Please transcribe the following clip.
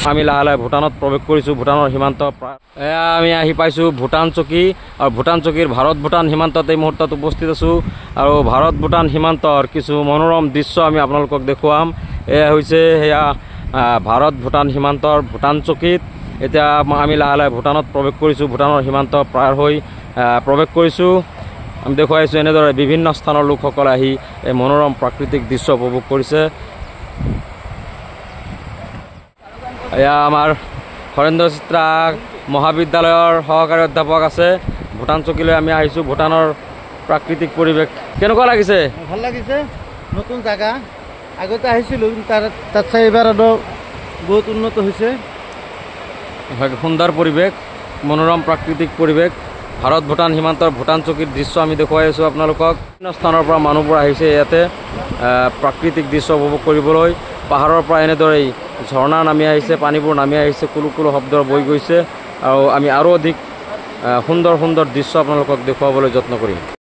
আমি লাহে লাহে ভূটানত প্ৰৱেশ কৰিছোঁ। ভূটানৰ সীমান্ত আমি আহি পাইছোঁ ভূটান চকী, আৰু ভূটান চকীৰ ভাৰত ভূটান সীমান্তত এই মুহূৰ্তত উপস্থিত আছোঁ। আৰু ভাৰত ভূটান সীমান্তৰ কিছু মনোৰম দৃশ্য আমি আপোনালোকক দেখুৱাম। এয়া হৈছে সেয়া ভাৰত ভূটান সীমান্তৰ ভূটান চকীত। এতিয়া আমি লাহে লাহে ভূটানত প্ৰৱেশ কৰিছোঁ। ভূটানৰ সীমান্ত পাৰ হৈ প্ৰৱেশ কৰিছোঁ। আমি দেখুৱাইছোঁ এনেদৰে বিভিন্ন স্থানৰ লোকসকলে আহি এই মনোৰম প্ৰাকৃতিক দৃশ্য উপভোগ কৰিছে। এয়া আমাৰ হৰেন্দ্ৰ চিত্ৰা মহাবিদ্যালয়ৰ সহকাৰী অধ্যাপক আছে। ভূটান চকীলৈ আমি আহিছোঁ। ভূটানৰ প্ৰাকৃতিক পৰিৱেশ কেনেকুৱা লাগিছে? ভাল লাগিছে, নতুন জাগা। আগতে আহিছিলোঁ, তাত চাই এইবাৰ আৰু বহুত উন্নত হৈছে। সুন্দৰ পৰিৱেশ, মনোৰম প্ৰাকৃতিক পৰিৱেশ। ভাৰত ভূটান সীমান্তৰ ভূটান চকীৰ দৃশ্য আমি দেখুৱাই আছোঁ আপোনালোকক। বিভিন্ন স্থানৰ পৰা মানুহবোৰ আহিছে ইয়াতে প্ৰাকৃতিক দৃশ্য উপভোগ কৰিবলৈ। পাহাৰৰ পৰা এনেদৰেই ঝৰ্ণা নামি আহিছে, পানীবোৰ নামি আহিছে, কুলু কুলু শব্দ বৈ গৈছে। আৰু আমি আৰু অধিক সুন্দৰ সুন্দৰ দৃশ্য আপোনালোকক দেখুৱাবলৈ যত্ন কৰিম।